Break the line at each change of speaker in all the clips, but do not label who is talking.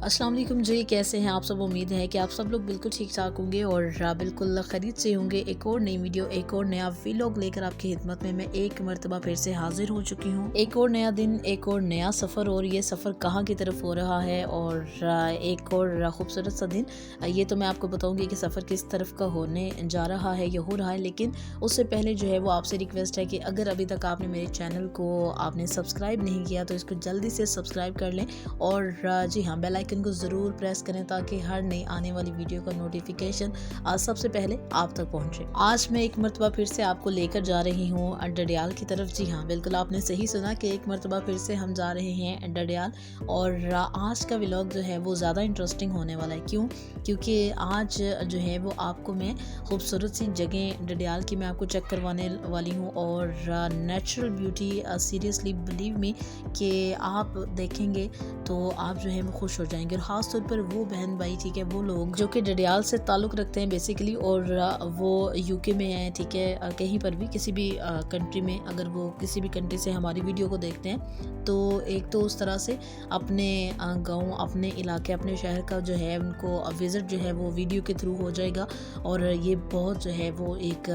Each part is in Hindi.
अस्सलाम वालेकुम जी, कैसे हैं आप सब। उम्मीद है कि आप सब लोग बिल्कुल ठीक ठाक होंगे और बिल्कुल खरीद से होंगे। एक और नई वीडियो, एक और नया व्लॉग लेकर आपकी खिदमत में मैं एक मरतबा फिर से हाजिर हो चुकी हूँ। एक और नया दिन, एक और नया सफ़र, और ये सफ़र कहाँ की तरफ हो रहा है और एक और खूबसूरत सा दिन, ये तो मैं आपको बताऊँगी कि सफ़र किस तरफ का होने जा रहा है या हो रहा है। लेकिन उससे पहले जो है वो आपसे रिक्वेस्ट है कि अगर अभी तक आपने मेरे चैनल को आपने सब्सक्राइब नहीं किया तो इसको जल्दी से सब्सक्राइब कर लें और जी हाँ, बेल आइकन को ज़रूर प्रेस करें ताकि हर नई आने वाली वीडियो का नोटिफिकेशन सबसे पहले आप तक पहुंचे। आज मैं एक मरतबा फिर से आपको लेकर जा रही हूँ डडियाल की तरफ। जी हाँ, बिल्कुल आपने सही सुना कि एक मरतबा फिर से हम जा रहे हैं डडियाल। और आज का व्लॉग जो है वो ज़्यादा इंटरेस्टिंग होने वाला है। क्यों? क्योंकि आज जो है वो आपको मैं खूबसूरत सी जगह डडियाल की मैं आपको चेक करवाने वाली हूँ और natural beauty, seriously believe me कि आप देखेंगे तो आप जो है वो खुश हो जाएंगे। और ख़ास तौर पर वो बहन भाई, ठीक है, वो लोग जो कि डडियाल से ताल्लुक़ रखते हैं बेसिकली और वो यूके में हैं, ठीक है, कहीं पर भी किसी भी कंट्री में अगर वो किसी भी कंट्री से हमारी वीडियो को देखते हैं तो एक तो उस तरह से अपने गांव, अपने इलाके, अपने शहर का जो है उनको विज़िट जो है वो वीडियो के थ्रू हो जाएगा। और ये बहुत जो है वो एक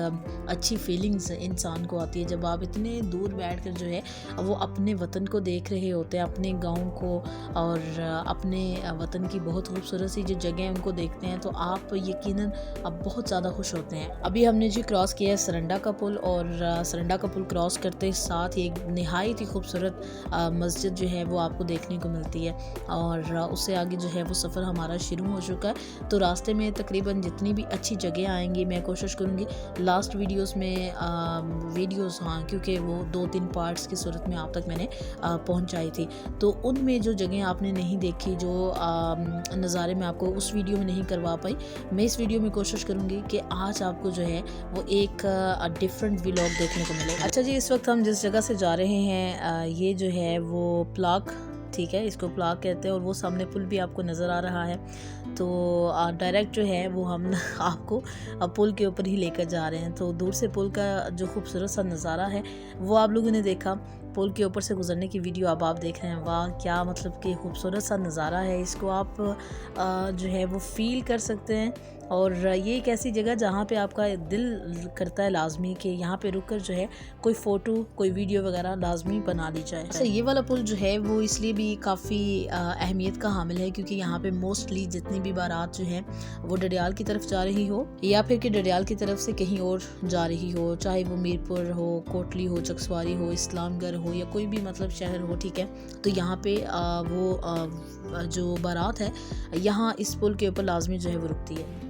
अच्छी फीलिंग्स इंसान को आती है जब आप इतने दूर बैठकर जो है वो अपने वतन को देख रहे होते हैं, अपने गाँव को और अपने वतन की बहुत खूबसूरत सी जो जगह है उनको देखते हैं तो आप यकीनन अब बहुत ज़्यादा खुश होते हैं। अभी हमने जी क्रॉस किया है सरंडा का पुल और सरंडा का पुल क्रॉस करते साथ ही एक नहायत ही खूबसूरत मस्जिद जो है वो आपको देखने को मिलती है। और उससे आगे जो है वो सफ़र हमारा शुरू हो चुका है। तो रास्ते में तकरीबन जितनी भी अच्छी जगह आएंगी मैं कोशिश करूँगी लास्ट वीडियोस में वीडियोस, हाँ, क्योंकि वो 2-3 पार्ट्स की सूरत में आप तक मैंने पहुँचाई थी, तो उनमें जो जगह आपने नहीं देखी, जो नज़ारे में आपको उस वीडियो में नहीं करवा पाई, मैं इस वीडियो में कोशिश करूँगी कि आज आपको जो है वो एक डिफरेंट व्लॉग देखने को मिले। अच्छा जी, इस वक्त हम जिस जगह से जा रहे हैं ये जो है वो प्लाक, ठीक है, इसको प्लाक कहते हैं और वो सामने पुल भी आपको नज़र आ रहा है। तो डायरेक्ट जो है वो हम आपको पुल के ऊपर ही लेकर जा रहे हैं। तो दूर से पुल का जो खूबसूरत सा नज़ारा है वो आप लोगों ने देखा। पुल के ऊपर से गुजरने की वीडियो अब आप देख रहे हैं। वाह, क्या मतलब कि खूबसूरत सा नज़ारा है, इसको आप जो है वो फील कर सकते हैं। और ये एक ऐसी जगह जहाँ पे आपका दिल करता है लाजमी कि यहाँ पे रुककर जो है कोई फ़ोटो, कोई वीडियो वगैरह लाजमी बना ली जाए। अच्छा, ये वाला पुल जो है वो इसलिए भी काफ़ी अहमियत का हामिल है क्योंकि यहाँ पे मोस्टली जितनी भी बारात जो है वो डडियाल की तरफ जा रही हो या फिर कि डडियाल की तरफ से कहीं और जा रही हो, चाहे वो मीरपुर हो, कोटली हो, चकसवारी हो, इस्लामगढ़ हो या कोई भी मतलब शहर हो, ठीक है, तो यहाँ पे वो जो बारात है यहाँ इस पुल के ऊपर लाजमी जो है वो रुकती है।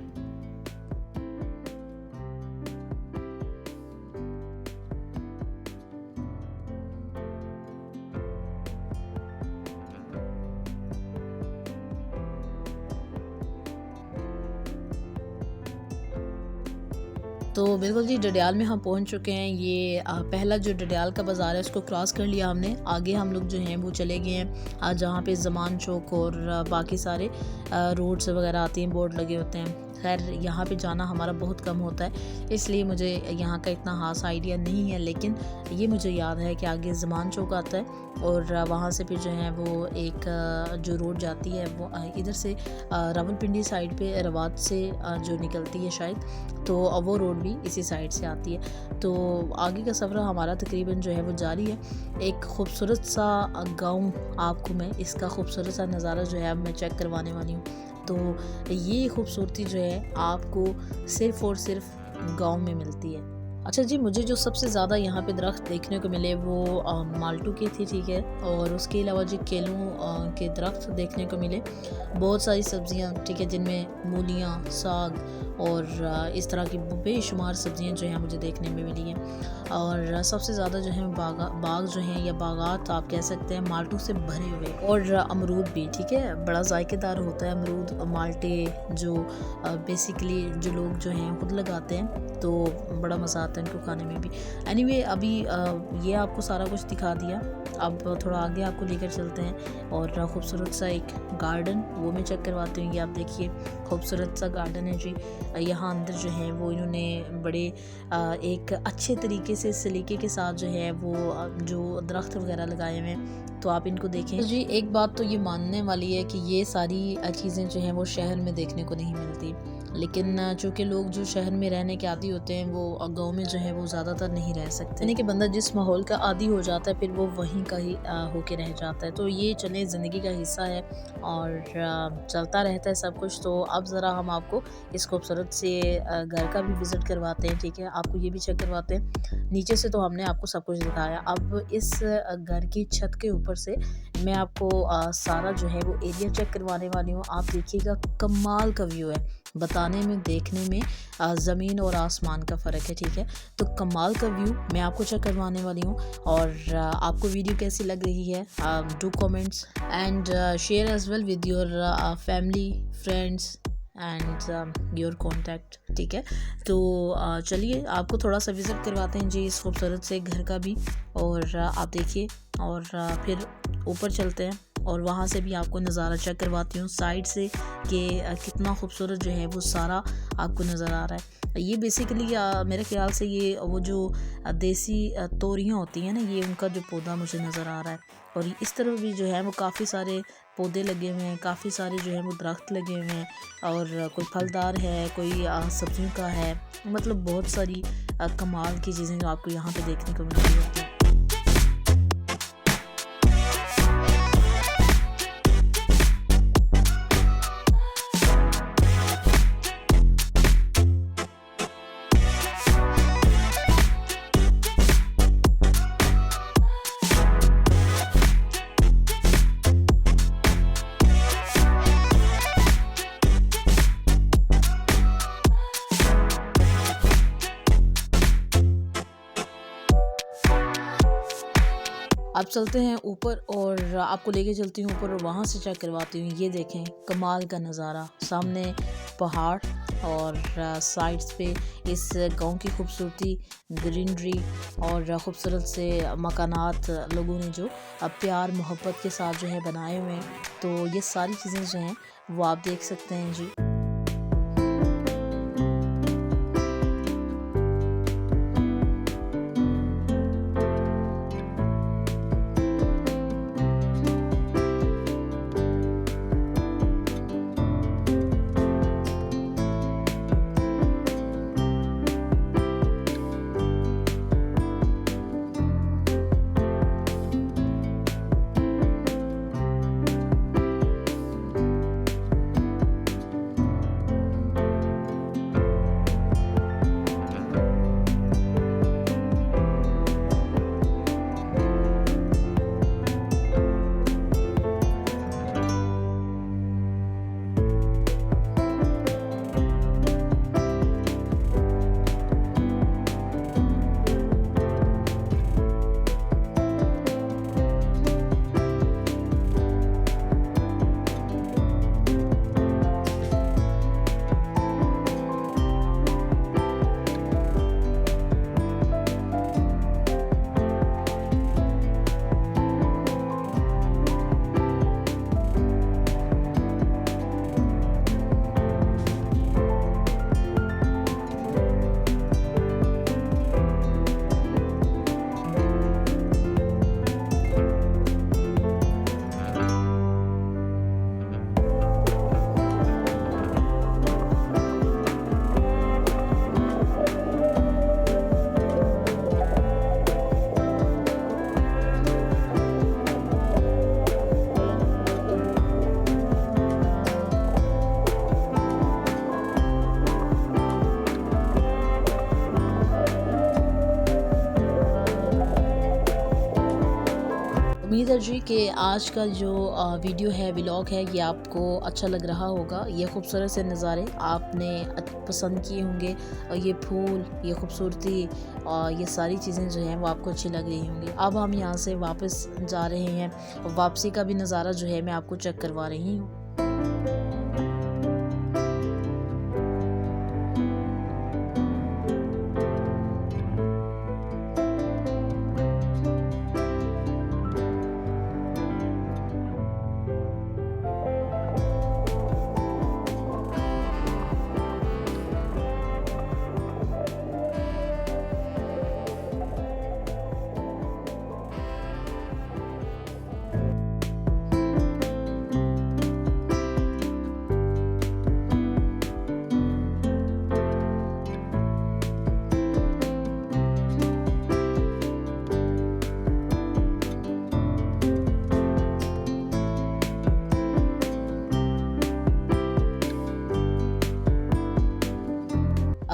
तो बिल्कुल जी, डडियाल में हम पहुंच चुके हैं। ये पहला जो डडियाल का बाज़ार है उसको क्रॉस कर लिया हमने। आगे हम लोग जो हैं वो चले गए हैं जहाँ पे ज़मान चौक और बाकी सारे रोड्स वगैरह आती हैं, बोर्ड लगे होते हैं। खैर, यहाँ पे जाना हमारा बहुत कम होता है इसलिए मुझे यहाँ का इतना खास आइडिया नहीं है, लेकिन ये मुझे याद है कि आगे ज़मान चौक आता है और वहाँ से फिर जो है वो एक जो रोड जाती है वो इधर से रावलपिंडी साइड पे रवात से जो निकलती है शायद, तो वो रोड भी इसी साइड से आती है। तो आगे का सफ़र हमारा तकरीबन जो है वो जारी है। एक खूबसूरत सा गाँव आपको मैं इसका खूबसूरत सा नज़ारा जो है अब मैं चेक करवाने वाली हूँ। तो ये खूबसूरती जो है आपको सिर्फ़ और सिर्फ गाँव में मिलती है। अच्छा जी, मुझे जो सबसे ज़्यादा यहाँ पे दरख्त देखने को मिले वो माल्टू के थे, ठीक है, और उसके अलावा जो केलों के दरख्त देखने को मिले। बहुत सारी सब्जियाँ, ठीक है, जिनमें मूलियाँ, साग और इस तरह की बेशुमार सब्जियाँ जो हैं मुझे देखने में मिली हैं। और सबसे ज़्यादा जो है बाग जो हैं या बागात आप कह सकते हैं माल्टू से भरे हुए, और अमरूद भी, ठीक है, बड़ा जायकेदार होता है अमरूद, माल्टे जो बेसिकली जो लोग जो हैं खुद लगाते हैं तो बड़ा मज़ा आता आता है इनको खाने में भी। एनीवे अभी ये आपको सारा कुछ दिखा दिया, अब थोड़ा आगे आपको लेकर चलते हैं और खूबसूरत सा एक गार्डन वो मैं चेक करवाती हूँ। ये आप देखिए खूबसूरत सा गार्डन है जी। यहाँ अंदर जो है वो इन्होंने बड़े एक अच्छे तरीके से सलीके के साथ जो है वो जो दरख्त वगैरह लगाए हुए हैं, तो आप इनको देखें जी। एक बात तो ये मानने वाली है कि ये सारी चीज़ें जो हैं वो शहर में देखने को नहीं मिलती, लेकिन चूँकि लोग जो शहर में रहने के आदी होते हैं वो गांव में जो है वो ज़्यादातर नहीं रह सकते, यानी कि बंदा जिस माहौल का आदी हो जाता है फिर वो वहीं का ही होके रह जाता है। तो ये चले ज़िंदगी का हिस्सा है और चलता रहता है सब कुछ। तो अब ज़रा हम आपको इस खूबसूरत से घर का भी विज़िट करवाते हैं, ठीक है, आपको ये भी चेक करवाते हैं। नीचे से तो हमने आपको सब कुछ दिखाया, अब इस घर की छत के ऊपर से मैं आपको सारा जो है वो एरिया चेक करवाने वाली हूँ। आप देखिएगा कमाल का व्यू है, बताने में देखने में ज़मीन और आसमान का फ़र्क है, ठीक है। तो कमाल का व्यू मैं आपको चेक करवाने वाली हूँ और आपको वीडियो कैसी लग रही है do comments and share as well with your family friends and your contact, ठीक है। तो चलिए आपको थोड़ा सा विज़िट करवाते हैं जी इस खूबसूरत से घर का भी, और आप देखिए और फिर ऊपर चलते हैं और वहाँ से भी आपको नज़ारा चेक करवाती हूँ साइड से कि कितना खूबसूरत जो है वो सारा आपको नज़र आ रहा है। ये बेसिकली मेरे ख्याल से ये वो जो देसी तोरियाँ होती हैं ना, ये उनका जो पौधा मुझे नज़र आ रहा है। और इस तरफ भी जो है वो काफ़ी सारे पौधे लगे हुए हैं, काफ़ी सारे जो है वो दरख्त लगे हुए हैं, और कोई फलदार है, कोई सब्जियों का है, मतलब बहुत सारी कमाल की चीज़ें जो आपको यहाँ पे देखने को मिल रही होती हैं। अब चलते हैं ऊपर और आपको लेके चलती हूँ ऊपर और वहाँ से चेक करवाती हूँ। ये देखें कमाल का नज़ारा, सामने पहाड़ और साइड्स पे इस गांव की खूबसूरती, ग्रीनरी और ख़ूबसूरत से मकानात लोगों ने जो प्यार मोहब्बत के साथ जो है बनाए हुए हैं। तो ये सारी चीज़ें जो हैं वो आप देख सकते हैं जी। उम्मीद है जी कि आज का जो वीडियो है, व्लॉग है, ये आपको अच्छा लग रहा होगा। ये खूबसूरत से नज़ारे आपने पसंद किए होंगे, और ये फूल, ये खूबसूरती और ये सारी चीज़ें जो हैं वो आपको अच्छी लग रही होंगी। अब हम यहाँ से वापस जा रहे हैं, वापसी का भी नज़ारा जो है मैं आपको चेक करवा रही हूँ।